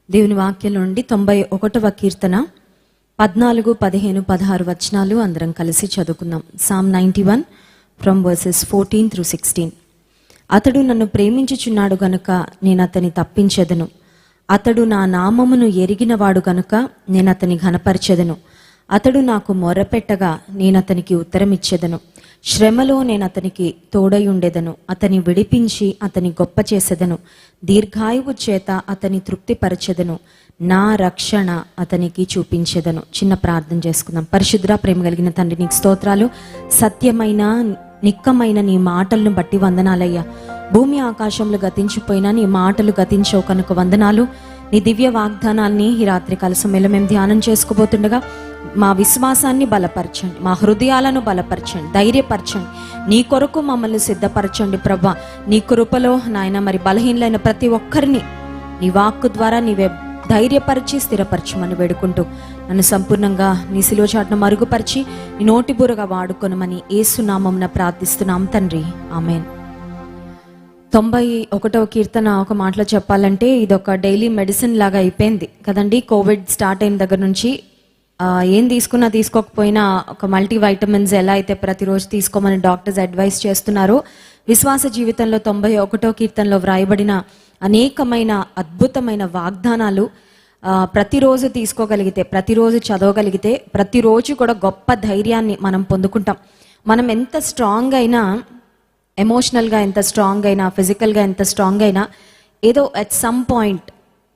దేవుని వాక్యం నుండి 91వ కీర్తన 14, 15, 16 వచనాలు అందరం కలిసి చదువుకుందాం. Psalm 91 from verses 14 through 16. అతడు నన్ను ప్రేమించుచున్నాడు గనుక నేను అతని తప్పించెదను. అతడు నా నామమును ఎరిగినవాడు గనుక నేను అతని ఘనపరచెదను. అతడు నాకు మొర్రపెట్టగా నేను అతనికి ఉత్తరమిచ్చెదను. శ్రమలో నేను అతనికి తోడై ఉండెదను. అతని విడిపించి అతని గొప్ప చేసెదను. దీర్ఘాయువు చేత అతని తృప్తిపరచెదను. నా రక్షణ అతనికి చూపించెదను. చిన్న ప్రార్థన చేసుకుందాం. పరిశుద్ధ ప్రేమ కలిగిన తండ్రి, నీకు స్తోత్రాలు. సత్యమైన నిక్కమైన నీ మాటలను బట్టి వందనాలయ్యా. భూమి ఆకాశంలో గతించిపోయినా నీ మాటలు గతించవు కనుక వందనాలు. నీ దివ్య వాగ్దానాల్ని ఈ రాత్రి కాల సమయంలో మేము ధ్యానం చేసుకోబోతుండగా మా విశ్వాసాన్ని బలపరచండి, మా హృదయాలను బలపరచండి, ధైర్యపరచండి. నీ కొరకు మమ్మల్ని సిద్ధపరచండి ప్రభా. నీ కృపలో నాయన మరి బలహీనలైన ప్రతి ఒక్కరిని నీ వాక్కు ద్వారా నీవే ధైర్యపరిచి స్థిరపరచమని వేడుకుంటూ నన్ను సంపూర్ణంగా నీ శిలువ చాటున మరుగుపరిచి నీ నోటి బూరగా వాడుకొనమని యేసునామమున ప్రార్థిస్తున్నాం తండ్రి, ఆమేన్. 91వ కీర్తన ఒక మాటలో చెప్పాలంటే ఇది ఒక డైలీ మెడిసిన్ లాగా అయిపోయింది కదండి. కోవిడ్ స్టార్ట్ అయిన దగ్గర నుంచి ఏం తీసుకున్నా తీసుకోకపోయినా ఒక మల్టీ వైటమిన్స్ ఎలా అయితే ప్రతిరోజు తీసుకోమని డాక్టర్స్ అడ్వైస్ చేస్తున్నారో, విశ్వాస జీవితంలో 91వ కీర్తనలో వ్రాయబడిన అనేకమైన అద్భుతమైన వాగ్దానాలు ప్రతిరోజు తీసుకోగలిగితే, ప్రతిరోజు చదవగలిగితే, ప్రతిరోజు కూడా గొప్ప ధైర్యాన్ని మనం పొందుకుంటాం. మనం ఎంత స్ట్రాంగ్ అయినా, ఎమోషనల్గా ఎంత స్ట్రాంగ్ అయినా, ఫిజికల్గా ఎంత స్ట్రాంగ్ అయినా, ఏదో అట్ సమ్ పాయింట్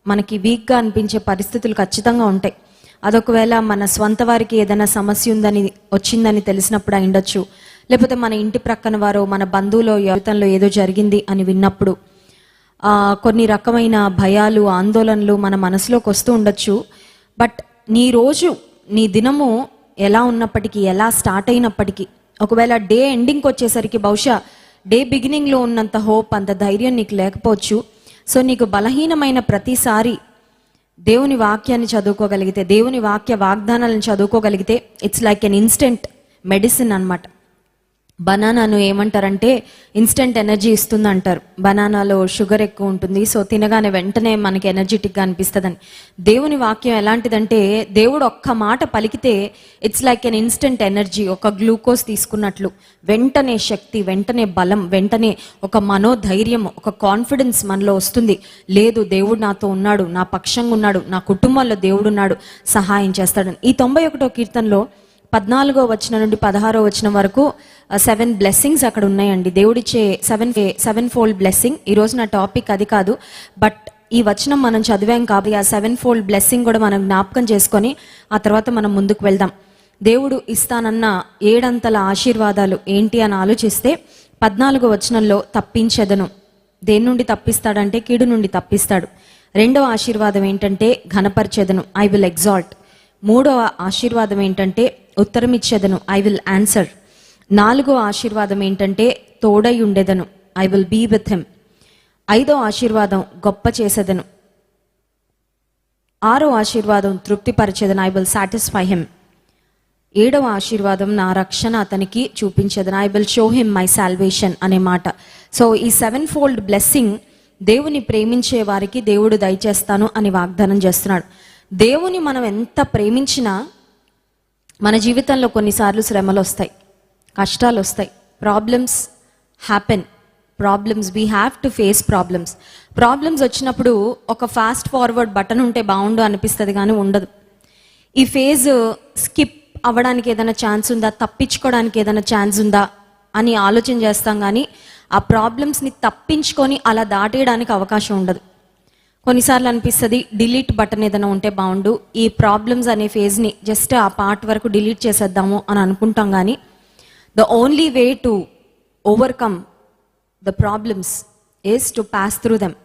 మనకి వీక్గా అనిపించే పరిస్థితులు ఖచ్చితంగా ఉంటాయి. అదొకవేళ మన స్వంత వారికి ఏదైనా సమస్య వచ్చిందని తెలిసినప్పుడు అయిండొచ్చు, లేకపోతే మన ఇంటి ప్రక్కన వారు, మన బంధువులో జీవితంలో ఏదో జరిగింది అని విన్నప్పుడు కొన్ని రకమైన భయాలు, ఆందోళనలు మన మనసులోకి వస్తూ ఉండొచ్చు. బట్ నీ రోజు, నీ దినము ఎలా ఉన్నప్పటికీ, ఎలా స్టార్ట్ అయినప్పటికీ, ఒకవేళ డే ఎండింగ్కి వచ్చేసరికి బహుశా డే బిగినింగ్లో ఉన్నంత హోప్, అంత ధైర్యం నీకు లేకపోవచ్చు. సో నీకు బలహీనమైన ప్రతిసారి దేవుని వాక్యాన్ని చదువుకోగలిగితే, దేవుని వాక్య వాగ్దానాలను చదువుకోగలిగితే it's like an instant medicine అన్నమాట. బనానాను ఏమంటారంటే ఇన్స్టెంట్ ఎనర్జీ ఇస్తుంది అంటారు. బనానాలో షుగర్ ఎక్కువ ఉంటుంది, సో తినగానే వెంటనే మనకి ఎనర్జెటిక్గా అనిపిస్తుందని. దేవుని వాక్యం ఎలాంటిదంటే, దేవుడు ఒక్క మాట పలికితే it's like an instant energy. ఒక గ్లూకోజ్ తీసుకున్నట్లు వెంటనే శక్తి, వెంటనే బలం, వెంటనే ఒక మనోధైర్యం, ఒక కాన్ఫిడెన్స్ మనలో వస్తుంది. లేదు, దేవుడు నాతో ఉన్నాడు, నా పక్షంగా ఉన్నాడు, నా కుటుంబంలో దేవుడు ఉన్నాడు, సహాయం చేస్తాడని. ఈ 91వ కీర్తనలో 14వ వచనం నుండి 16వ వచనం వరకు 7 బ్లెస్సింగ్స్ అక్కడ ఉన్నాయండి. దేవుడిచ్చే 7 ఫోల్డ్ బ్లెస్సింగ్. ఈరోజు నా టాపిక్ అది కాదు, బట్ ఈ వచనం మనం చదివాం కాబట్టి ఆ 7 ఫోల్డ్ బ్లెస్సింగ్ కూడా మనం జ్ఞాపకం చేసుకొని ఆ తర్వాత మనం ముందుకు వెళ్దాం. దేవుడు ఇస్తానన్న 7 అంతల ఆశీర్వాదాలు ఏంటి అని ఆలోచిస్తే 14వ వచనంలో తప్పించెదను. దేని నుండి తప్పిస్తాడంటే కీడు నుండి తప్పిస్తాడు. 2వ ఆశీర్వాదం ఏంటంటే ఘనపరిచెదను, ఐ విల్ ఎగ్జాల్ట్. 3వ ఆశీర్వాదం ఏంటంటే ఉత్తరం ఇచ్చేదను, ఐ విల్ ఆన్సర్. 4వ ఆశీర్వాదం ఏంటంటే తోడై ఉండేదను, I will be with him. 5వ ఆశీర్వాదం గొప్ప చేసేదను. 6వ ఆశీర్వాదం తృప్తిపరిచేదను, ఐ విల్ సాటిస్ఫై హిమ్. 7వ ఆశీర్వాదం నా రక్షణ అతనికి చూపించేదను, I will show him my salvation అనే మాట. సో ఈ 7 ఫోల్డ్ బ్లెస్సింగ్ దేవుని ప్రేమించే వారికి దేవుడు దయచేస్తాను అని వాగ్దానం చేస్తున్నాడు. దేవుని మనం ఎంత ప్రేమించినా మన జీవితంలో కొన్నిసార్లు శ్రమలు వస్తాయి, కష్టాలు వస్తాయి, problems happen. Problems, we have to face problems. Problems వచ్చినప్పుడు ఒక ఫాస్ట్ ఫార్వర్డ్ బటన్ ఉంటే బాగుండు అనిపిస్తుంది, కానీ ఉండదు. ఈ ఫేజ్ స్కిప్ అవ్వడానికి ఏదైనా ఛాన్స్ ఉందా, తప్పించుకోవడానికి ఏదైనా ఛాన్స్ ఉందా అని ఆలోచన చేస్తాం, కానీ ఆ ప్రాబ్లమ్స్ని తప్పించుకొని అలా దాటేయడానికి అవకాశం ఉండదు. కొన్నిసార్లు అనిపిస్తుంది డిలీట్ బటన్ ఏదైనా ఉంటే బాగుండు, ఈ ప్రాబ్లమ్స్ అనే ఫేజ్ని జస్ట్ ఆ పార్ట్ వరకు డిలీట్ చేసేద్దాము అని అనుకుంటాం, కానీ the only way to overcome the problems is to pass through them.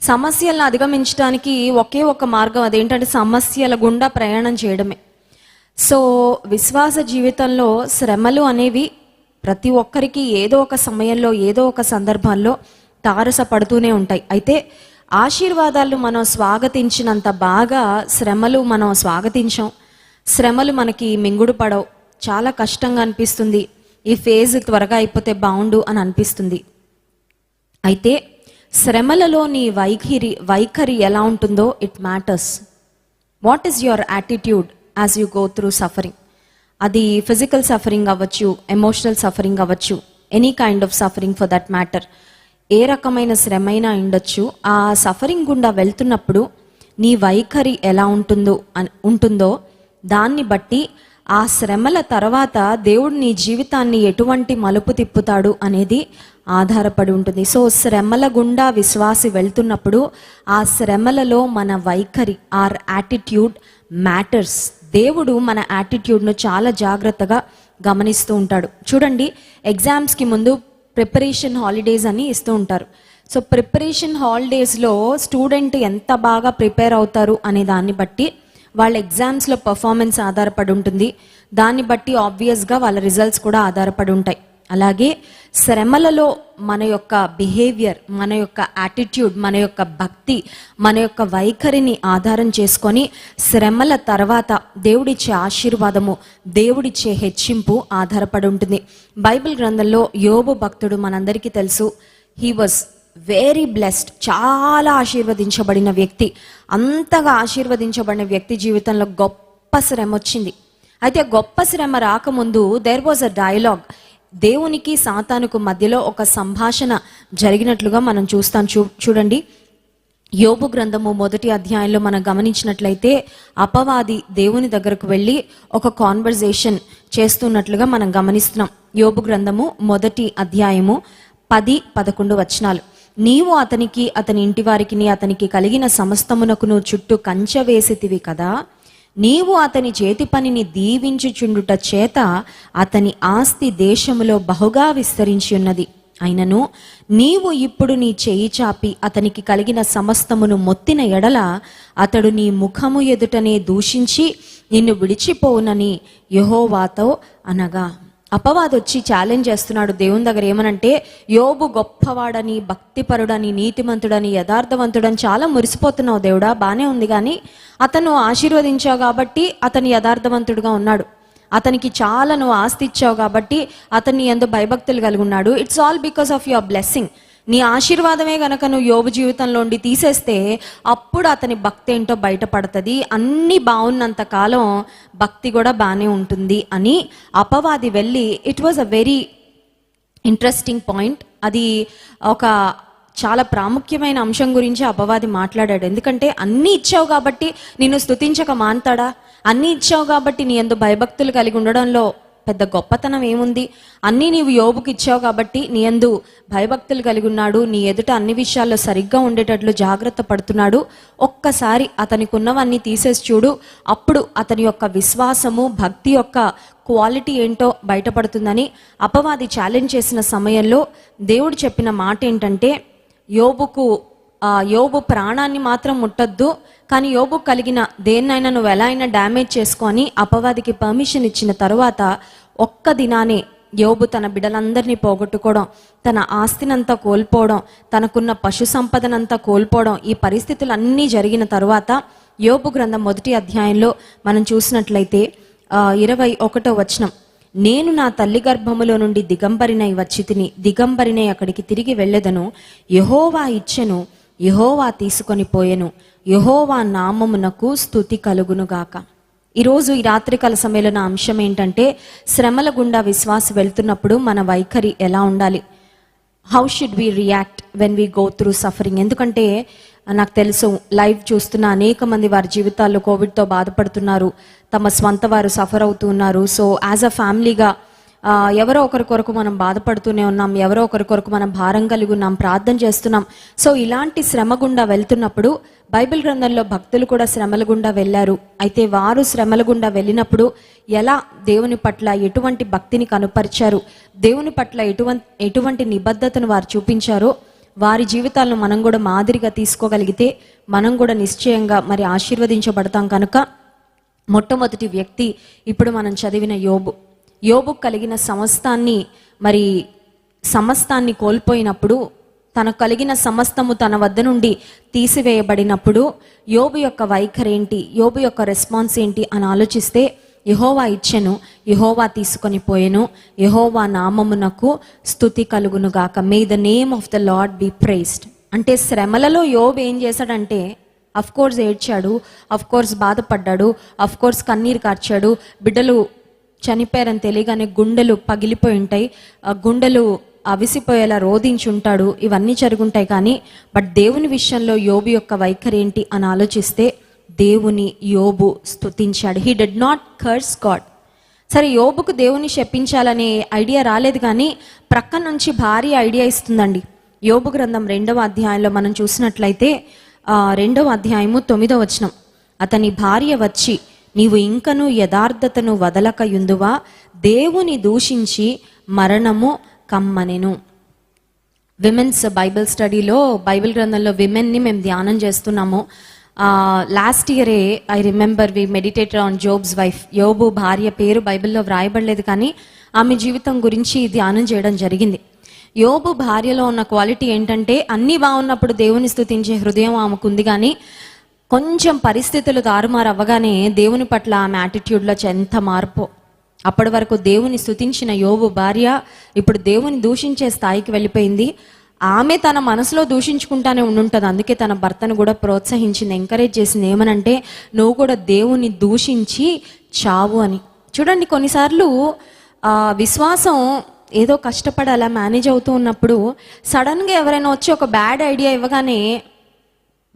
సమస్యలను అధిగమించడానికి ఒకే ఒక మార్గం, అదేంటంటే సమస్యల గుండా ప్రయాణం చేయడమే. సో విశ్వాస జీవితంలో శ్రమలు అనేవి ప్రతి ఒక్కరికి ఏదో ఒక సమయంలో, ఏదో ఒక సందర్భాల్లో తారసపడుతూనే ఉంటాయి. అయితే ఆశీర్వాదాలు మనం స్వాగతించినంత బాగా శ్రమలు మనం స్వాగతించాం. శ్రమలు మనకి మింగుడు పడవు, చాలా కష్టంగా అనిపిస్తుంది, ఈ ఫేజ్ త్వరగా అయిపోతే బాగుండు అని అనిపిస్తుంది. అయితే శ్రమలలో నీ వైఖరి ఎలా ఉంటుందో it matters. What is your attitude as you go through suffering? అది ఫిజికల్ సఫరింగ్ అవ్వచ్చు, ఎమోషనల్ సఫరింగ్ అవ్వచ్చు, any kind of suffering for that matter. ఏ రకమైన శ్రమ అయినా ఉండొచ్చు. ఆ సఫరింగ్ గుండా వెళ్తున్నప్పుడు నీ వైఖరి ఎలా ఉంటుందో దాన్ని బట్టి ఆ శ్రమల తర్వాత దేవుడు నీ జీవితాన్ని ఎటువంటి మలుపు తిప్పుతాడు అనేది ఆధారపడి ఉంటుంది. సో శ్రమల గుండా విశ్వాసి వెళ్తున్నప్పుడు ఆ శ్రమలలో మన వైఖరి, ఆర్ యాటిట్యూడ్ మ్యాటర్స్. దేవుడు మన యాటిట్యూడ్ను చాలా జాగ్రత్తగా గమనిస్తూ ఉంటాడు. చూడండి, ఎగ్జామ్స్కి ముందు ప్రిపరేషన్ హాలిడేస్ అని ఇస్తూ ఉంటారు. సో ప్రిపరేషన్ హాలిడేస్లో స్టూడెంట్ ఎంత బాగా ప్రిపేర్ అవుతారు అనే దాన్ని బట్టి వాళ్ళ ఎగ్జామ్స్లో పర్ఫార్మెన్స్ ఆధారపడి ఉంటుంది. దాన్ని బట్టి ఆబ్వియస్గా వాళ్ళ రిజల్ట్స్ కూడా ఆధారపడి ఉంటాయి. అలాగే శ్రమలలో మన యొక్క బిహేవియర్, మన యొక్క యాటిట్యూడ్, మన యొక్క భక్తి, మన యొక్క వైఖరిని ఆధారం చేసుకొని శ్రమల తర్వాత దేవుడిచ్చే ఆశీర్వాదము, దేవుడిచ్చే హెచ్చింపు ఆధారపడి ఉంటుంది. బైబిల్ గ్రంథంలో యోబు భక్తుడు మనందరికీ తెలుసు. హీ వాజ్ వెరీ బ్లెస్డ్, చాలా ఆశీర్వదించబడిన వ్యక్తి. అంతగా ఆశీర్వదించబడిన వ్యక్తి జీవితంలో గొప్ప శ్రమ వచ్చింది. అయితే గొప్ప శ్రమ రాకముందు దేర్ వాజ్ అ డైలాగ్. దేవునికి సాతానుకు మధ్యలో ఒక సంభాషణ జరిగినట్లుగా మనం చూస్తాం. చూడండి, యోబు గ్రంథము 1వ అధ్యాయంలో మనం గమనించినట్లయితే అపవాది దేవుని దగ్గరకు వెళ్ళి ఒక కాన్వర్జేషన్ చేస్తున్నట్లుగా మనం గమనిస్తున్నాం. యోబు గ్రంథము 1వ అధ్యాయము 10-11 వచనాలు. నీవు అతనికి, అతని ఇంటి వారికి, అతనికి కలిగిన సమస్తమునకును చుట్టూ కంచె వేసితివి కదా. నీవు అతని చేతి పనిని దీవించుచుండుట చేత అతని ఆస్తి దేశములో బహుగా విస్తరించి ఉన్నది. అయినను నీవు ఇప్పుడు నీ చేయి చాపి అతనికి కలిగిన సమస్తమును మొత్తిన ఎడల అతడు నీ ముఖము ఎదుటనే దూషించి నిన్ను విడిచిపోవునని యెహోవాతో అనగా. అపవాది వచ్చి ఛాలెంజ్ చేస్తున్నాడు దేవుని దగ్గర. ఏమనంటే, యోబు గొప్పవాడని, భక్తిపరుడని, నీతిమంతుడని, యథార్థవంతుడని చాలా మురిసిపోతున్నావు దేవుడా, బానే ఉంది, కానీ అతను ఆశీర్వదించావు కాబట్టి అతను యథార్థవంతుడుగా ఉన్నాడు. అతనికి చాలా నువ్వు ఆస్తి ఇచ్చావు కాబట్టి అతన్ని ఎంతో భయభక్తులు కలిగి ఉన్నాడు. It's all because of your blessing. నీ ఆశీర్వాదమే గనక నువ్వు యోబు జీవితంలోండి తీసేస్తే అప్పుడు అతని భక్తి ఏంటో బయటపడుతుంది. అన్నీ బాగున్నంత కాలం భక్తి కూడా బాగానే ఉంటుంది అని అపవాది వెళ్ళి, it was a very interesting point. అది ఒక చాలా ప్రాముఖ్యమైన అంశం గురించి అపవాది మాట్లాడాడు. ఎందుకంటే అన్నీ ఇచ్చావు కాబట్టి నిన్ను స్తుతించక మాన్తాడా? అన్నీ ఇచ్చావు కాబట్టి నీ యందు భయభక్తులు కలిగి ఉండడంలో పెద్ద గొప్పతనం ఏముంది? అన్నీ నీవు యోబుకి ఇచ్చావు కాబట్టి నీ యందు భయభక్తులు కలిగి ఉన్నాడు, నీ ఎదుట అన్ని విషయాల్లో సరిగ్గా ఉండేటట్లు జాగ్రత్త పడుతున్నాడు. ఒక్కసారి అతనికి ఉన్నవన్నీ తీసేసి చూడు, అప్పుడు అతని యొక్క విశ్వాసము, భక్తి యొక్క క్వాలిటీ ఏంటో బయటపడుతుందని అపవాది ఛాలెంజ్ చేసిన సమయంలో దేవుడు చెప్పిన మాట ఏంటంటే, యోబు ప్రాణాన్ని మాత్రం ముట్టద్దు, కానీ యోబు కలిగిన దేన్నైనా నువ్వు ఎలా అయినా డ్యామేజ్ చేసుకొని అపవాదికి పర్మిషన్ ఇచ్చిన తరువాత ఒక్క దినానే యోబు తన బిడ్డలందరినీ పోగొట్టుకోవడం, తన ఆస్తినంతా కోల్పోవడం, తనకున్న పశు సంపదనంతా కోల్పోవడం, ఈ పరిస్థితులన్నీ జరిగిన తరువాత యోబు గ్రంథం 1వ అధ్యాయంలో మనం చూసినట్లయితే 21వ వచనం, నేను నా తల్లి గర్భములో నుండి దిగంబరినై వచ్చితిని, దిగంబరినై అక్కడికి తిరిగి వెళ్ళెదను. యెహోవా ఇచ్చెను, యెహోవా తీసుకొని పోయెను, యెహోవా నామమునకు స్తుతి కలుగునుగాక. ఈరోజు ఈ రాత్రికాల సమయంలో నా అంశం ఏంటంటే, శ్రమల గుండా విశ్వాసి వెళ్తున్నప్పుడు మన వైఖరి ఎలా ఉండాలి? How should we react when we go through suffering? ఎందుకంటే నాకు తెలుసు, లైవ్ చూస్తున్న అనేక మంది వారి జీవితాల్లో కోవిడ్తో బాధపడుతున్నారు, తమ స్వంత వారు సఫర్ అవుతున్నారు. సో యాజ్ అ ఫ్యామిలీగా ఎవరో ఒకరి కొరకు మనం బాధపడుతూనే ఉన్నాం, ఎవరో ఒకరి కొరకు మనం భారం కలిగి ఉన్నాం, ప్రార్థన చేస్తున్నాం. సో ఇలాంటి శ్రమ గుండా వెళ్తున్నప్పుడు బైబిల్ గ్రంథంలో భక్తులు కూడా శ్రమల గుండా వెళ్ళారు. అయితే వారు శ్రమల గుండా వెళ్ళినప్పుడు ఎలా దేవుని పట్ల ఎటువంటి భక్తిని కనుపరిచారు, దేవుని పట్ల ఎటువంటి నిబద్ధతను వారు చూపించారో వారి జీవితాలను మనం కూడా మాదిరిగా తీసుకోగలిగితే మనం కూడా నిశ్చయంగా మరి ఆశీర్వదించబడతాం. కనుక మొట్టమొదటి వ్యక్తి ఇప్పుడు మనం చదివిన యోబు కలిగిన సమస్తాన్ని కోల్పోయినప్పుడు, తనకు కలిగిన సమస్తము తన వద్ద నుండి తీసివేయబడినప్పుడు యోబు యొక్క వైఖరి ఏంటి, యోబు యొక్క రెస్పాన్స్ ఏంటి అని ఆలోచిస్తే, యెహోవా ఇచ్చెను, యెహోవా తీసుకొని పోయెను, యెహోవా నామమునకు స్తుతి కలుగునుగాక. May the name of the Lord be praised. అంటే శ్రమలలో యోబు ఏం చేశాడంటే అఫ్ కోర్స్ ఏడ్చాడు, అఫ్ కోర్స్ బాధపడ్డాడు, అఫ్ కోర్స్ కన్నీరు కార్చాడు. బిడ్డలు చనిపోయారని తెలియగానే గుండెలు పగిలిపోయి ఉంటాయి, ఆ గుండెలు అవిసిపోయేలా రోధించుంటాడు, ఇవన్నీ జరుగుంటాయి. కానీ బట్ దేవుని విషయంలో యోబు యొక్క వైఖరి ఏంటి అని ఆలోచిస్తే దేవుని యోబు స్తుతించాడు. He did not curse God. సరే, యోబుకు దేవుని శపించాలనే ఐడియా రాలేదు, కానీ ప్రక్క నుంచి భారీ ఐడియా ఇస్తుందండి. యోబు గ్రంథం 2వ అధ్యాయంలో మనం చూసినట్లయితే 2వ అధ్యాయము 9వ వచనం, అతని భార్య వచ్చి నీవు ఇంకను యథార్థతను వదలకయుందువా, దేవుని దూషించి మరణము కమ్మనెను. విమెన్స్ బైబిల్ స్టడీలో బైబిల్ గ్రంథంలో విమెన్ని మేము ధ్యానం చేస్తున్నాము. లాస్ట్ ఇయరే I remember we meditated on Job's wife. యోబు భార్య పేరు బైబిల్లో వ్రాయబడలేదు, కానీ ఆమె జీవితం గురించి ధ్యానం చేయడం జరిగింది. యోబు భార్యలో ఉన్న క్వాలిటీ ఏంటంటే అన్నీ బాగున్నప్పుడు దేవుని స్తుతించే హృదయం ఆమెకుంది, కానీ కొంచెం పరిస్థితులు తారుమారు అవ్వగానే దేవుని పట్ల ఆమె యాటిట్యూడ్లో ఎంత మార్పు. అప్పటి వరకు దేవుని స్తుతించిన యోబు భార్య ఇప్పుడు దేవుని దూషించే స్థాయికి వెళ్ళిపోయింది. ఆమె తన మనసులో దూషించుకుంటానే ఉండుంటుంది, అందుకే తన భర్తను కూడా ప్రోత్సహించింది, ఎంకరేజ్ చేసింది. ఏమనంటే నువ్వు కూడా దేవుని దూషించి చావు అని. చూడండి, కొన్నిసార్లు విశ్వాసం ఏదో కష్టపడి అలా మేనేజ్ అవుతూ ఉన్నప్పుడు సడన్గా ఎవరైనా వచ్చి ఒక బ్యాడ్ ఐడియా ఇవ్వగానే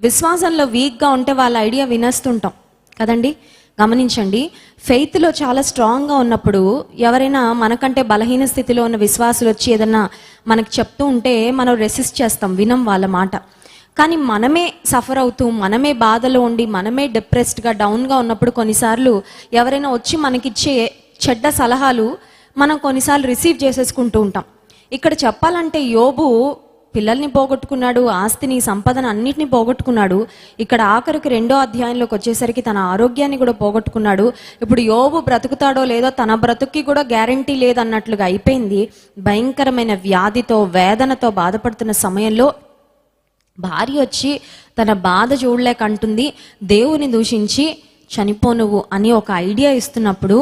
విశ్వాసంలో వీక్గా ఉంటే వాళ్ళ ఐడియా వినేస్తుంటాం కదండి. గమనించండి, ఫెయిత్లో చాలా స్ట్రాంగ్గా ఉన్నప్పుడు ఎవరైనా మనకంటే బలహీన స్థితిలో ఉన్న విశ్వాసులు వచ్చి ఏదన్నా మనకు చెప్తూ ఉంటే మనం రెసిస్ట్ చేస్తాం, వినం వాళ్ళ మాట. కానీ మనమే సఫర్ అవుతూ, మనమే బాధలో ఉండి, మనమే డిప్రెస్డ్గా డౌన్గా ఉన్నప్పుడు కొన్నిసార్లు ఎవరైనా వచ్చి మనకిచ్చే చెడ్డ సలహాలు మనం కొన్నిసార్లు రిసీవ్ చేసేసుకుంటూ ఉంటాం. ఇక్కడ చెప్పాలంటే యోబు పిల్లల్ని పోగొట్టుకున్నాడు, ఆస్తిని, సంపదను అన్నిటిని పోగొట్టుకున్నాడు. ఇక్కడ ఆఖరికి 2వ అధ్యాయంలోకి వచ్చేసరికి తన ఆరోగ్యాన్ని కూడా పోగొట్టుకున్నాడు. ఇప్పుడు యోబు బ్రతుకుతాడో లేదో తన బ్రతుక్కి కూడా గ్యారంటీ లేదన్నట్లుగా అయిపోయింది. భయంకరమైన వ్యాధితో, వేదనతో బాధపడుతున్న సమయంలో భార్య వచ్చి తన బాధ చూడలేక అంటుంది, దేవుని దూషించి చనిపో నువ్వు అని ఒక ఐడియా ఇస్తున్నప్పుడు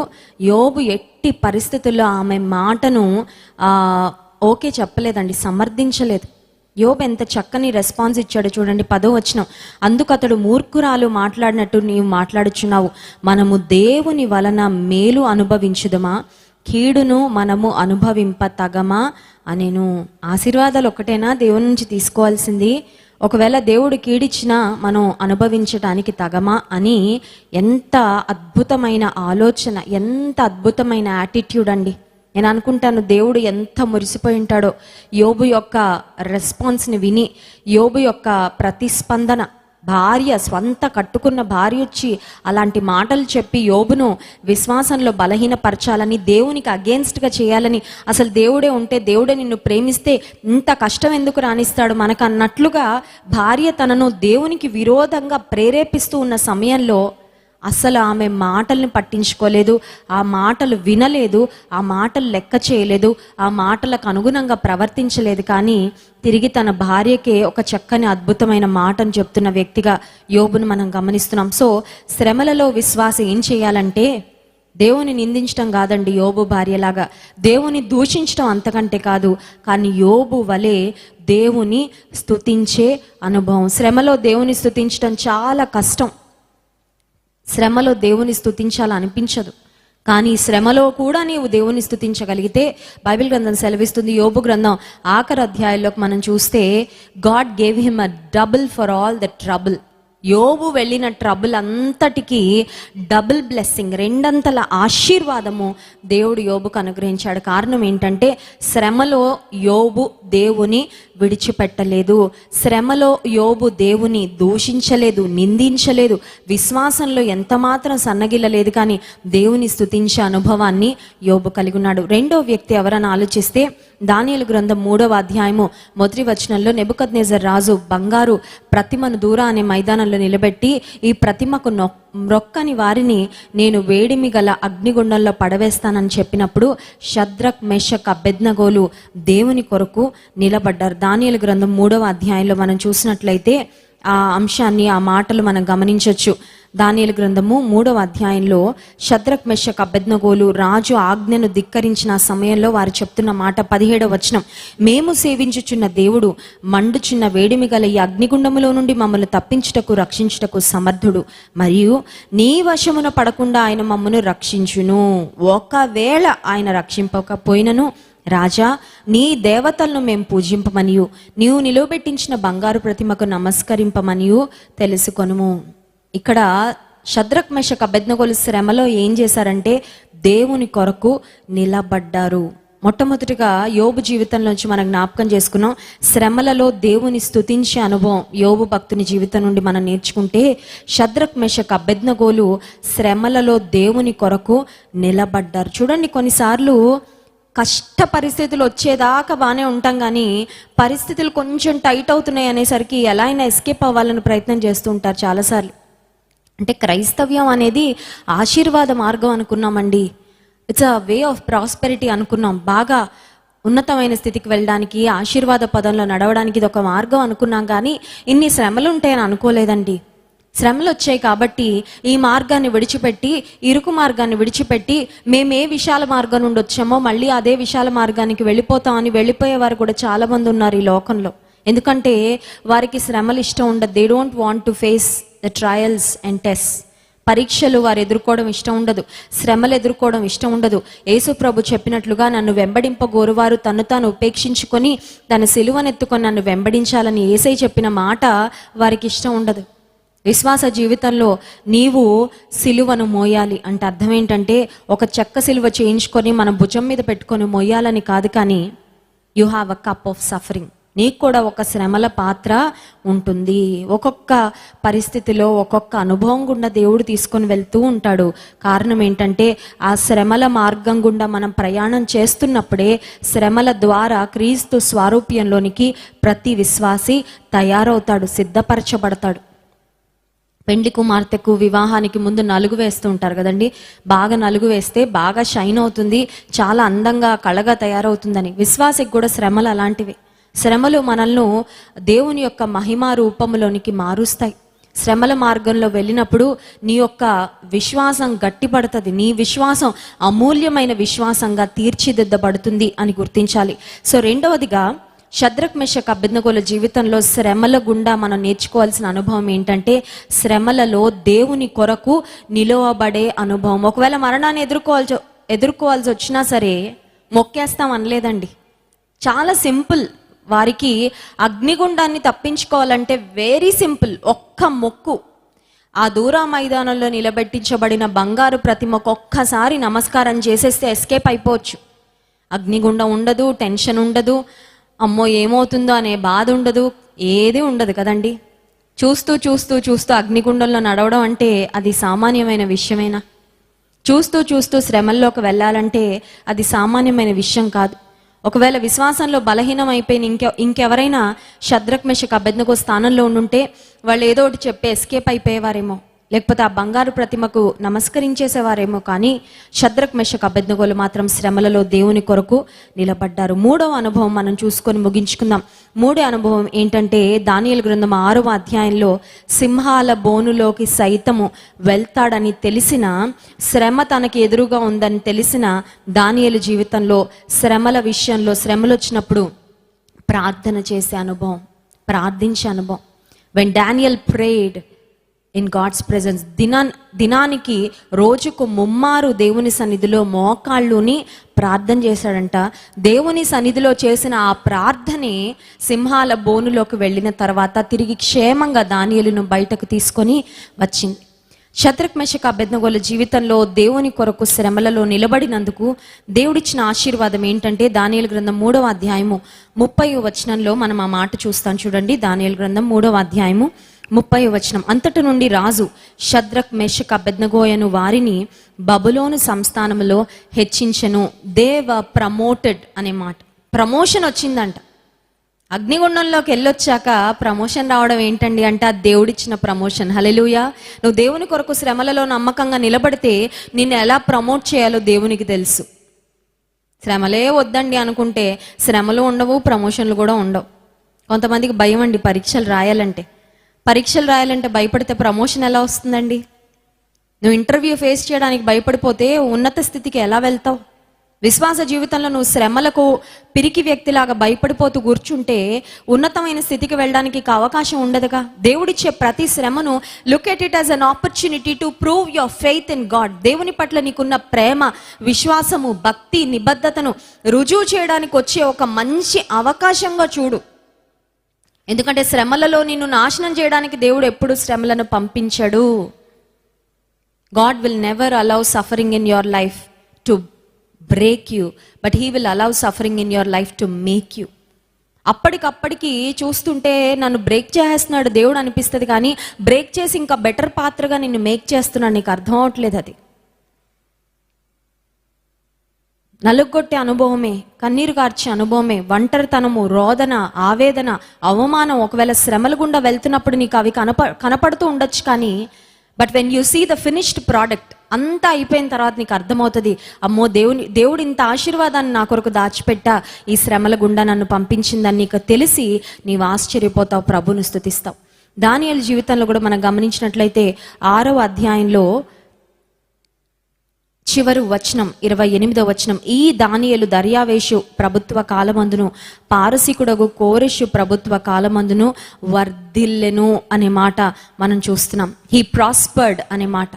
యోబు ఎట్టి పరిస్థితుల్లో ఆమె మాటను ఓకే చెప్పలేదండి, సమర్థించలేదు. యోబు ఎంత చక్కని రెస్పాన్స్ ఇచ్చాడు చూడండి. 10వ వచనం, అందుకు అతడు మూర్ఖురాలు మాట్లాడినట్టు నీవు మాట్లాడుచున్నావు, మనము దేవుని వలన మేలు అనుభవించుదమా, కీడును మనము అనుభవింప తగమా అనేను. ఆశీర్వాదాలు ఒకటేనా దేవుని నుంచి తీసుకోవాల్సింది? ఒకవేళ దేవుడు కీడిచ్చినా మనం అనుభవించడానికి తగమా అని ఎంత అద్భుతమైన ఆలోచన, ఎంత అద్భుతమైన యాటిట్యూడ్ అండి. నేను అనుకుంటాను దేవుడు ఎంత మురిసిపోయి ఉంటాడో యోబు యొక్క రెస్పాన్స్ని విని, యోబు యొక్క ప్రతిస్పందన. భార్య, స్వంత కట్టుకున్న భార్య వచ్చి అలాంటి మాటలు చెప్పి యోబును విశ్వాసంలో బలహీనపరచాలని, దేవునికి అగేన్స్ట్గా చేయాలని, అసలు దేవుడే ఉంటే, దేవుడే నిన్ను ప్రేమిస్తే ఇంత కష్టం ఎందుకు రాణిస్తాడు మనకు అన్నట్లుగా భార్య తనను దేవునికి విరోధంగా ప్రేరేపిస్తూ ఉన్న సమయంలో అసలు ఆమె మాటల్ని పట్టించుకోలేదు, ఆ మాటలు వినలేదు, ఆ మాటలు లెక్క చేయలేదు, ఆ మాటలకు అనుగుణంగా ప్రవర్తించలేదు. కానీ తిరిగి తన భార్యకే ఒక చక్కని అద్భుతమైన మాటను చెప్తున్న వ్యక్తిగా యోబును మనం గమనిస్తున్నాం. సో శ్రమలలో విశ్వాసం ఏం చేయాలంటే దేవుని నిందించడం కాదండి, యోబు భార్యలాగా దేవుని దూషించడం అంతకంటే కాదు, కానీ యోబు వలె దేవుని స్తుతించే అనుభవం. శ్రమలో దేవుని స్తుతించడం చాలా కష్టం. శ్రమలో దేవుని స్తుతించాలనిపించదు, కానీ శ్రమలో కూడా నీవు దేవుని స్తుతించగలిగితే బైబిల్ గ్రంథం సెలవిస్తుంది. యోబు గ్రంథం ఆఖరి అధ్యాయంలోకి మనం చూస్తే God gave him a double for all the trouble. యోబు వెళ్ళిన ట్రబుల్ అంతటికి డబుల్ బ్లెస్సింగ్, 2 ఆశీర్వాదము దేవుడు యోబుకు అనుగ్రహించాడు. కారణం ఏంటంటే శ్రమలో యోబు దేవుని విడిచిపెట్టలేదు, శ్రమలో యోబు దేవుని దూషించలేదు, నిందించలేదు, విశ్వాసంలో ఎంత మాత్రం సన్నగిల్లలేదు, కానీ దేవుని స్తుతించే అనుభవాన్ని యోబు కలిగి ఉన్నాడు. 2వ వ్యక్తి ఎవరని ఆలోచిస్తే దానియేలు గ్రంథం 3వ అధ్యాయము 1వ వచనంలో నెబుకద్నెజర్ రాజు బంగారు ప్రతిమను దూరా అనే మైదానంలో నిలబెట్టి, ఈ ప్రతిమకు మ్రొక్కని వారిని నేను వేడిమి గల అగ్నిగుండంలో పడవేస్తానని చెప్పినప్పుడు షద్రక్, మెషక్, అబెద్నగోలు దేవుని కొరకు నిలబడ్డారు. దానియేలు గ్రంథం 3వ అధ్యాయంలో మనం చూసినట్లయితే ఆ అంశాన్ని, ఆ మాటలు మనం గమనించవచ్చు. దానియేలు గ్రంథము 3వ అధ్యాయంలో షద్రక్ మెషక్ అబేద్నెగోలు రాజు ఆజ్ఞను ధిక్కరించిన సమయంలో వారు చెప్తున్న మాట 17వ వచనం, మేము సేవించుచున్న దేవుడు మండుచున్న వేడిమి గల ఈ అగ్నిగుండములో నుండి మమ్మల్ని తప్పించుటకు రక్షించుటకు సమర్థుడు, మరియు నీ వశమున పడకుండా ఆయన మమ్మను రక్షించును. ఒకవేళ ఆయన రక్షింపకపోయినను రాజా, నీ దేవతలను మేము పూజింపమనియు నీవు నిలువబెట్టించిన బంగారు ప్రతిమకు నమస్కరింపమనియు తెలుసుకొనుము. ఇక్కడ షద్రక్ మెషక్ అబేద్నెగోలు శ్రమలో ఏం చేశారంటే దేవుని కొరకు నిలబడ్డారు. మొట్టమొదటిగా యోబు జీవితంలోంచి మనం జ్ఞాపకం చేసుకున్నాం. శ్రమలలో దేవుని స్తుతించే అనుభవం యోబు భక్తుని జీవితం నుండి మనం నేర్చుకుంటే, షద్రక్ మెషక్ అబేద్నెగోలు శ్రమలలో దేవుని కొరకు నిలబడ్డారు. చూడండి, కొన్నిసార్లు కష్ట పరిస్థితులు వచ్చేదాకా బాగానే ఉంటాం, కానీ పరిస్థితులు కొంచెం టైట్ అవుతున్నాయి అనేసరికి ఎలా అయినా ఎస్కేప్ అవ్వాలని ప్రయత్నం చేస్తూ ఉంటారు చాలాసార్లు. అంటే క్రైస్తవ్యం అనేది ఆశీర్వాద మార్గం అనుకున్నామండి. It's a way of prosperity అనుకున్నాం. బాగా ఉన్నతమైన స్థితికి వెళ్ళడానికి, ఆశీర్వాద పదంలో నడవడానికి ఇది ఒక మార్గం అనుకున్నాం, కానీ ఇన్ని శ్రమలు ఉంటాయని అనుకోలేదండి. శ్రమలు వచ్చాయి కాబట్టి ఈ మార్గాన్ని విడిచిపెట్టి, ఇరుకు మార్గాన్ని విడిచిపెట్టి, మేము ఏ విశాల మార్గం నుండి వచ్చామో మళ్ళీ అదే విశాల మార్గానికి వెళ్ళిపోతామని వెళ్ళిపోయేవారు కూడా చాలా మంది ఉన్నారు ఈ లోకంలో. ఎందుకంటే వారికి శ్రమలు ఇష్టం ఉండదు. They don't want to face the trials and test. పరీక్షలు వారు ఎదుర్కోవడం ఇష్టం ఉండదు, శ్రమలు ఎదుర్కోవడం ఇష్టం ఉండదు. యేసు ప్రభు చెప్పినట్లుగా నన్ను వెంబడింపగోరువారు తను తాను ఉపేక్షించుకొని తన సిలువనెత్తుకొని నన్ను వెంబడించాలని యేసయ్య చెప్పిన మాట వారికి ఇష్టం ఉండదు. విశ్వాస జీవితంలో నీవు సిలువను మోయాలి అంటే అర్థం ఏంటంటే, ఒక చెక్క సిలువ చేయించుకొని మన భుజం మీద పెట్టుకొని మోయాలని కాదు, కానీ you have a cup of suffering. నీకు కూడా ఒక శ్రమల పాత్ర ఉంటుంది. ఒక్కొక్క పరిస్థితిలో ఒక్కొక్క అనుభవం గుండా దేవుడు తీసుకొని వెళ్తూ ఉంటాడు. కారణం ఏంటంటే, ఆ శ్రమల మార్గం గుండా మనం ప్రయాణం చేస్తున్నప్పుడే శ్రమల ద్వారా క్రీస్తు స్వారూప్యంలోనికి ప్రతి విశ్వాసి తయారవుతాడు, సిద్ధపరచబడతాడు. పెండ్లి కుమార్తెకు వివాహానికి ముందు నలుగు వేస్తూ ఉంటారు కదండి. బాగా నలుగు వేస్తే బాగా షైన్ అవుతుంది, చాలా అందంగా కళగా తయారవుతుందని. విశ్వాసికి కూడా శ్రమలు అలాంటివి. శ్రమలు మనల్ని దేవుని యొక్క మహిమా రూపంలోనికి మారుస్తాయి. శ్రమల మార్గంలో వెళ్ళినప్పుడు నీ యొక్క విశ్వాసం గట్టిపడుతుంది, నీ విశ్వాసం అమూల్యమైన విశ్వాసంగా తీర్చిదిద్దబడుతుంది అని గుర్తించాలి. సో రెండవదిగా, షద్రక్ మెషక్ అబేద్నెగోల జీవితంలో శ్రమల గుండా మనం నేర్చుకోవాల్సిన అనుభవం ఏంటంటే, శ్రమలలో దేవుని కొరకు నిలవబడే అనుభవం. ఒకవేళ మరణాన్ని ఎదుర్కోవాల్సి వచ్చినా సరే మొక్కేస్తాం అనలేదండి. చాలా సింపుల్. వారికి అగ్నిగుండాన్ని తప్పించుకోవాలంటే వెరీ సింపుల్, ఒక్క మొక్కు. ఆ దూరా మైదానంలో నిలబెట్టించబడిన బంగారు ప్రతిమకు ఒక్కసారి నమస్కారం చేసేస్తే ఎస్కేప్ అయిపోవచ్చు. అగ్నిగుండం ఉండదు, టెన్షన్ ఉండదు, అమ్మో ఏమవుతుందో అనే బాధ ఉండదు, ఏది ఉండదు కదండి. చూస్తూ చూస్తూ చూస్తూ అగ్నిగుండంలో నడవడం అంటే అది సామాన్యమైన విషయమేనా? చూస్తూ చూస్తూ శ్రమల్లోకి వెళ్ళాలంటే అది సామాన్యమైన విషయం కాదు. ఒకవేళ విశ్వాసంలో బలహీనం అయిపోయిన ఇంకెవరైనా షద్రక్ మెషక్ అబేద్నెగో స్థానంలో ఉండుంటే వాళ్ళు ఏదో ఒకటి చెప్పి ఎస్కేప్ అయిపోయేవారేమో, లేకపోతే ఆ బంగారు ప్రతిమకు నమస్కరించేసేవారేమో. కానీ షద్రక్ మెషక్ అబేద్నెగోలు మాత్రం శ్రమలలో దేవుని కొరకు నిలబడ్డారు. మూడవ అనుభవం మనం చూసుకొని ముగించుకుందాం. మూడో అనుభవం ఏంటంటే, దానియేలు గ్రంథం 6వ అధ్యాయంలో సింహాల బోనులోకి సైతము వెళ్తాడని తెలిసిన, శ్రమ తనకి ఎదురుగా ఉందని తెలిసిన దానియేలు జీవితంలో శ్రమల విషయంలో, శ్రమలు వచ్చినప్పుడు ప్రార్థన చేసే అనుభవం, ప్రార్థించే అనుభవం. When Daniel prayed in God's presence, దినానికి రోజుకు 3 మారు దేవుని సన్నిధిలో మోకాళ్ళుని ప్రార్థన చేశాడంట. దేవుని సన్నిధిలో చేసిన ఆ ప్రార్థనే సింహాల బోనులోకి వెళ్ళిన తర్వాత తిరిగి క్షేమంగా దానియేలును బయటకు తీసుకొని వచ్చింది. షద్రక్ మెషక్ అబేద్నెగోల జీవితంలో దేవుని కొరకు శ్రమలలో నిలబడినందుకు దేవుడిచ్చిన ఆశీర్వాదం ఏంటంటే, దానియేలు గ్రంథం 3వ అధ్యాయము 30వ వచనంలో మనం ఆ మాట చూస్తాం. చూడండి, దానియేలు గ్రంథం 3వ అధ్యాయము 30వ వచనం. అంతటి నుండి రాజు షద్రక్ మెషక్ అబేద్నెగోయను వారిని బబులోను సంస్థానములో హెచ్చించెను. దేవ ప్రమోటెడ్ అనే మాట, ప్రమోషన్ వచ్చిందంట. అగ్నిగుండంలోకి వెళ్ళొచ్చాక ప్రమోషన్ రావడం ఏంటండి అంటే, అది దేవుడిచ్చిన ప్రమోషన్. హల్లెలూయా. నువ్వు దేవుని కొరకు శ్రమలలో నమ్మకంగా నిలబడితే నిన్ను ఎలా ప్రమోట్ చేయాలో దేవునికి తెలుసు. శ్రమలే వద్దండి అనుకుంటే శ్రమలు ఉండవు, ప్రమోషన్లు కూడా ఉండవు. కొంతమందికి భయం అండి పరీక్షలు రాయాలంటే భయపడితే ప్రమోషన్ ఎలా వస్తుందండి? నువ్వు ఇంటర్వ్యూ ఫేస్ చేయడానికి భయపడిపోతే ఉన్నత స్థితికి ఎలా వెళ్తావు? విశ్వాస జీవితంలో నువ్వు శ్రమలకు పిరికి వ్యక్తిలాగా భయపడిపోతూ కూర్చుంటే ఉన్నతమైన స్థితికి వెళ్ళడానికి అవకాశం ఉండదుగా. దేవుడిచ్చే ప్రతి శ్రమను look at it as an opportunity to prove your faith in God. దేవుని పట్ల నీకున్న ప్రేమ, విశ్వాసము, భక్తి, నిబద్ధతను రుజువు చేయడానికి వచ్చే ఒక మంచి అవకాశంగా చూడు. ఎందుకంటే శ్రమలలో నిన్ను నాశనం చేయడానికి దేవుడు ఎప్పుడు శ్రమలను పంపించడు. God will never allow suffering in your life to break you, but he will allow suffering in your life to make you. అప్పటికప్పటికి చూస్తుంటే నన్ను బ్రేక్ చేస్తున్నాడు దేవుడు అనిపిస్తుంది, కానీ బ్రేక్ చేసి ఇంకా బెటర్ పాత్రగా నిన్ను మేక్ చేస్తున్నాడు. నీకు అర్థం అవట్లేదు. అది నలుగొట్టే అనుభవమే, కన్నీరు కార్చే అనుభవమే, ఒంటరితనము, రోదన, ఆవేదన, అవమానం, ఒకవేళ శ్రమల గుండా వెళ్తున్నప్పుడు నీకు అవి కనపడుతూ ఉండొచ్చు. కానీ but when you see the finished product, అంతా అయిపోయిన తర్వాత నీకు అర్థమవుతుంది, అమ్మో దేవుడు ఇంత ఆశీర్వాదాన్ని నా కొరకు దాచిపెట్టా, ఈ శ్రమల గుండా నన్ను పంపించిందని నీకు తెలిసి నీవు ఆశ్చర్యపోతావు, ప్రభువును స్తుతిస్తావు. దానియేలు జీవితంలో కూడా మనం గమనించినట్లయితే 6వ అధ్యాయంలో చివరి వచనం 28వ వచనం, ఈ దానియేలు దర్యావేషు ప్రభుత్వ కాలమందును పారసీకుడగు కోరెషు ప్రభుత్వ కాలమందును వర్ధిల్లెను అనే మాట మనం చూస్తున్నాం. హీ ప్రాస్పర్డ్ అనే మాట,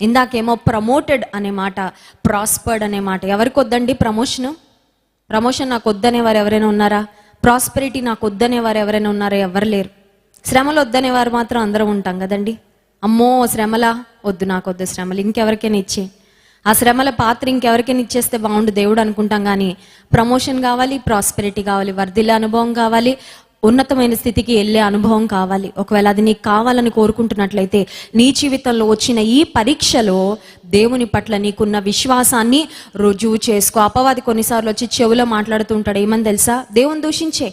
ఇందాకేమో ప్రమోటెడ్ అనే మాట, ప్రాస్పర్డ్ అనే మాట. ఎవరికి వద్దండి ప్రమోషన్ నాకు వద్దనే వారు ఎవరైనా ఉన్నారా? ప్రాస్పెరిటీ నాకు వద్దనే వారు ఎవరైనా ఉన్నారా? ఎవరు లేరు. శ్రమలు వద్దనే వారు మాత్రం అందరం ఉంటాం కదండి. అమ్మో శ్రమలా వద్దు, నాకు వద్దు శ్రమలు, ఇంకెవరికైనా ఇచ్చే, ఆ శ్రమల పాత్ర ఇంకెవరికైనా ఇచ్చేస్తే బాగుండు దేవుడు అనుకుంటాం. కానీ ప్రమోషన్ కావాలి, ప్రాస్పెరిటీ కావాలి, వర్ధిల్లే అనుభవం కావాలి, ఉన్నతమైన స్థితికి వెళ్ళే అనుభవం కావాలి. ఒకవేళ అది నీకు కావాలని కోరుకుంటున్నట్లయితే నీ జీవితంలో వచ్చిన ఈ పరీక్షలో దేవుని పట్ల నీకున్న విశ్వాసాన్ని రుజువు చేసుకో. అపవాది కొన్నిసార్లు వచ్చి చెవులో మాట్లాడుతూ ఉంటాడు, ఏమని తెలుసా? దేవుని దూషించే,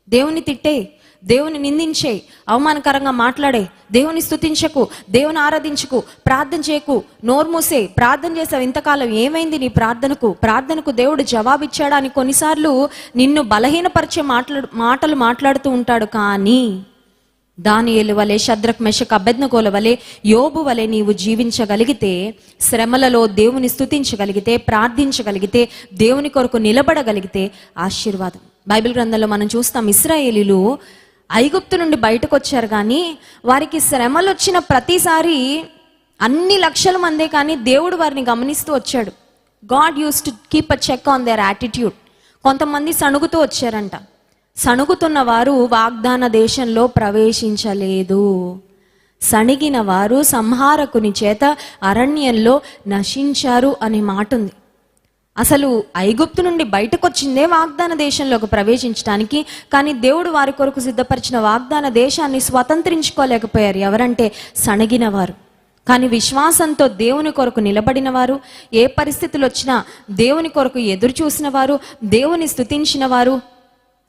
దేవుని తిట్టే, దేవుని నిందించే, అవమానకరంగా మాట్లాడే, దేవుని స్తుతించకు, దేవుని ఆరాధించకు, ప్రార్థన చేయకు, నోరు మూసే, ప్రార్థన చేసావు ఇంతకాలం ఏమైంది నీ ప్రార్థనకు దేవుడు జవాబిచ్చాడా అని కొన్నిసార్లు నిన్ను బలహీనపరిచే మాటలు మాట్లాడుతూ ఉంటాడు. కానీ దానియేలు వలె, షద్రక్, మెషక్, అబేద్నెగోల వలె, యోబు వలె నీవు జీవించగలిగితే, శ్రమలలో దేవుని స్తుతించగలిగితే, ప్రార్థించగలిగితే, దేవుని కొరకు నిలబడగలిగితే ఆశీర్వాదం. బైబిల్ గ్రంథంలో మనం చూస్తాం, ఇశ్రాయేలీలు ఐగుప్తు నుండి బయటకు వచ్చారు, కానీ వారికి శ్రమలు వచ్చిన ప్రతిసారి అన్ని లక్షల మందే, కానీ దేవుడు వారిని గమనిస్తూ వచ్చాడు. God used to keep a check on their attitude. కొంతమంది సణుగుతూ వచ్చారంట. సణుగుతున్న వారు వాగ్దాన దేశంలో ప్రవేశించలేదు. సణిగిన వారు సంహారకుని చేత అరణ్యంలో నశించారు అనే మాట ఉంది. అసలు ఐగుప్తు నుండి బయటకు వచ్చిందే వాగ్దాన దేశంలోకి ప్రవేశించడానికి, కానీ దేవుడు వారి కొరకు సిద్ధపరిచిన వాగ్దాన దేశాన్ని స్వతంత్రించుకోలేకపోయారు. ఎవరంటే సణగిన వారు. కానీ విశ్వాసంతో దేవుని కొరకు నిలబడిన వారు, ఏ పరిస్థితులు వచ్చినా దేవుని కొరకు ఎదురు చూసిన వారు, దేవుని స్తుతించిన వారు,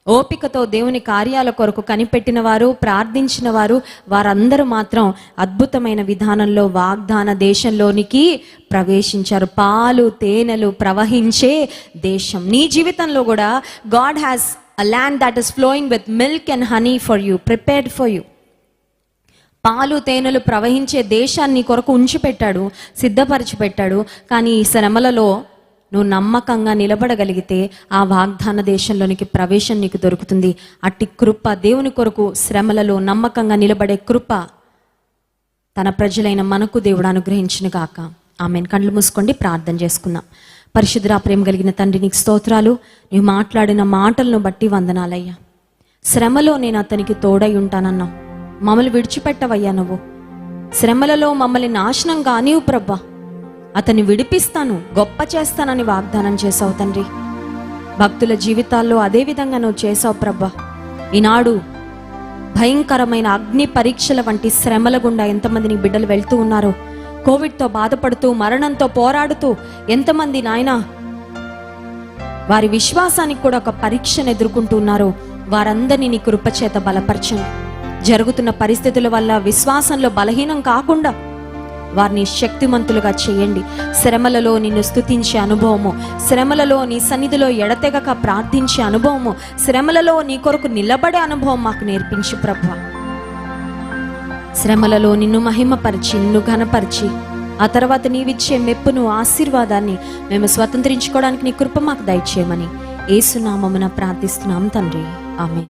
ఓపికతో దేవుని కార్యాల కొరకు కనిపెట్టిన వారు, ప్రార్థించిన వారు, వారందరూ మాత్రం అద్భుతమైన విధానంలో వాగ్దాన దేశంలోనికి ప్రవేశించారు. పాలు తేనెలు ప్రవహించే దేశం. నీ జీవితంలో కూడా God has a land that is flowing with milk and honey for you, prepared for you. పాలు తేనెలు ప్రవహించే దేశాన్ని కొరకు ఉంచి పెట్టాడు, సిద్ధపరిచి పెట్టాడు. కానీ ఈ శ్రమలలో నువ్వు నమ్మకంగా నిలబడగలిగితే ఆ వాగ్దాన దేశంలోనికి ప్రవేశం నీకు దొరుకుతుంది. అట్టి కృప, దేవుని కొరకు శ్రమలలో నమ్మకంగా నిలబడే కృప తన ప్రజలైన మనకు దేవుడు అనుగ్రహించిన గాక. ఆమెన్. కళ్ళు మూసుకోండి, ప్రార్థన చేసుకుందాం. పరిశుద్ధ ప్రేమ కలిగిన తండ్రి, నీకు స్తోత్రాలు. నీవు మాట్లాడిన మాటలను బట్టి వందనాలయ్యా. శ్రమలో నేను అతనికి తోడై ఉంటానన్నావు, మమ్మల్ని విడిచిపెట్టవయ్యా. నువ్వు శ్రమలలో మమ్మల్ని నాశనం కానివు ప్రభా, అతన్ని విడిపిస్తాను, గొప్ప చేస్తానని వాగ్దానం చేసావు తండ్రి. భక్తుల జీవితాల్లో అదే విధంగా నువ్వు చేసావు ప్రభా. ఈనాడు భయంకరమైన అగ్ని పరీక్షల వంటి శ్రమల గుండా ఎంతమంది నీ బిడ్డలు వెళ్తూ ఉన్నారో, కోవిడ్తో బాధపడుతూ, మరణంతో పోరాడుతూ ఎంతమంది నాయనా వారి విశ్వాసానికి కూడా ఒక పరీక్షను ఎదుర్కొంటూ ఉన్నారో, వారందరినీ నీ కృపచేత బలపరచండి. జరుగుతున్న పరిస్థితుల వల్ల విశ్వాసంలో బలహీనం కాకుండా వారిని శక్తిమంతులుగా చేయండి. శ్రమలలో నిన్ను స్తుతించే అనుభవము, శ్రమలలో నీ సన్నిధిలో ఎడతెగక ప్రార్థించే అనుభవము, శ్రమలలో నీ కొరకు నిలబడే అనుభవం మాకు నేర్పించు ప్రభువా. శ్రమలలో నిన్ను మహిమపరిచి, నిన్ను ఘనపరిచి ఆ తర్వాత నీవిచ్చే మెప్పును, ఆశీర్వాదాన్ని మేము స్వతంత్రించుకోవడానికి నీ కృప మాకు దయచేయమని యేసు నామమున ప్రార్థిస్తున్నాం తండ్రి. ఆమేన్.